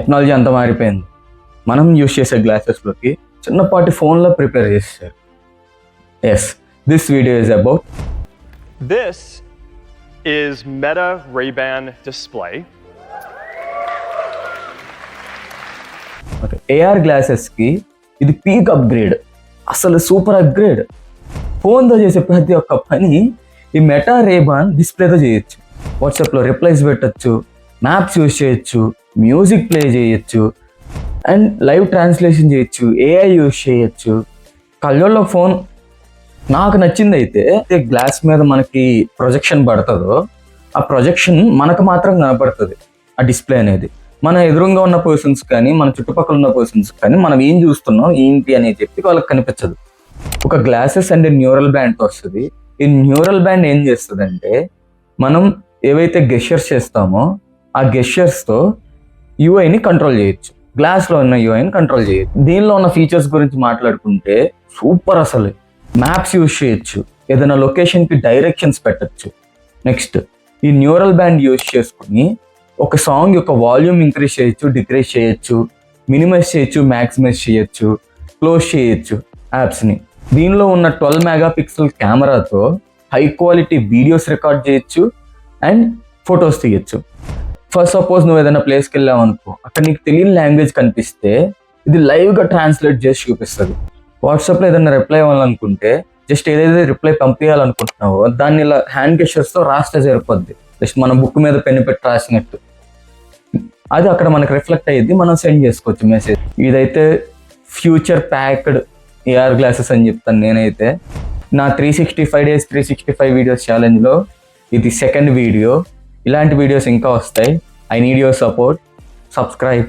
Technology అంతా మారిపోయింది. మనం యూజ్ చేసే గ్లాసెస్లోకి చిన్నపాటి ఫోన్లో ప్రిపేర్ చేస్తారు. Yes, this video is about This is Meta Ray-Ban display. AR గ్లాసెస్కి ఇది పీక్ అప్గ్రేడ్, అసలు సూపర్ అప్గ్రేడ్. ఫోన్తో చేసే ప్రతి ఒక్క పని ఈ మెటా రేబాన్ డిస్ప్లేతో చేయొచ్చు. వాట్సాప్లో రిప్లైస్ పెట్టచ్చు, మ్యాప్స్ యూజ్ చేయొచ్చు, మ్యూజిక్ ప్లే చేయొచ్చు, అండ్ లైవ్ ట్రాన్స్లేషన్ చేయొచ్చు, ఏఐ యూజ్ చేయొచ్చు. కళ్ళల్లో ఫోన్ నాకు నచ్చింది అయితే గ్లాస్ మీద మనకి ప్రొజెక్షన్ పడుతుందో ఆ ప్రొజెక్షన్ మనకు మాత్రం కనపడుతుంది. ఆ డిస్ప్లే అనేది మన ఎదురుగా ఉన్న పర్సన్స్ కానీ మన చుట్టుపక్కల ఉన్న పర్సన్స్ కానీ మనం ఏం చూస్తున్నాం ఏంటి అని చెప్పి వాళ్ళకి కనిపించదు. ఒక గ్లాసెస్ అండ్ న్యూరల్ బ్యాండ్తో వస్తుంది. ఈ న్యూరల్ బ్యాండ్ ఏం చేస్తుందంటే మనం ఏవైతే గెస్చర్స్ చేస్తామో ఆ గెస్చర్స్తో యూఐని కంట్రోల్ చేయొచ్చు. గ్లాస్లో ఉన్న యూఐని కంట్రోల్ చేయొచ్చు. దీనిలో ఉన్న ఫీచర్స్ గురించి మాట్లాడుకుంటే సూపర్. అసలు మ్యాప్స్ యూజ్ చేయొచ్చు, ఏదైనా లొకేషన్కి డైరెక్షన్స్ పెట్టచ్చు. నెక్స్ట్ ఈ న్యూరల్ బ్యాండ్ యూజ్ చేసుకుని ఒక సాంగ్ యొక్క వాల్యూమ్ ఇంక్రీజ్ చేయొచ్చు, డిక్రీజ్ చేయొచ్చు, మినిమైజ్ చేయొచ్చు, మ్యాక్సిమైజ్ చేయొచ్చు, క్లోజ్ చేయొచ్చు యాప్స్ని. దీనిలో ఉన్న 12 మెగాపిక్సెల్ కెమెరాతో హై క్వాలిటీ వీడియోస్ రికార్డ్ చేయొచ్చు అండ్ ఫొటోస్ తీయచ్చు. ఫస్ట్ సపోజ్ నువ్వు ఏదైనా ప్లేస్కి వెళ్ళావు అనుకో, అక్కడ నీకు తెలియని లాంగ్వేజ్ కనిపిస్తే ఇది లైవ్గా ట్రాన్స్లేట్ చేసి చూపిస్తుంది. వాట్సాప్లో ఏదైనా రిప్లై ఇవ్వాలనుకుంటే జస్ట్ ఏదైతే రిప్లై పంపించాలనుకుంటున్నావో దాన్ని ఇలా హ్యాండ్ గెస్చర్స్తో రాస్తే సరిపోద్ది. జస్ట్ మన బుక్ మీద పెన్ను పెట్టి రాసినట్టు అది అక్కడ మనకు రిఫ్లెక్ట్ అయ్యింది, మనం సెండ్ చేసుకోవచ్చు మెసేజ్. ఇదైతే ఫ్యూచర్ ప్యాక్డ్ ఏఆర్ గ్లాసెస్ అని చెప్తాను నేనైతే. నా 365 days 365 వీడియోస్ ఛాలెంజ్లో ఇది సెకండ్ వీడియో. ఇలాంటి వీడియోస్ ఇంకా వస్తాయి. I need your support. Subscribe.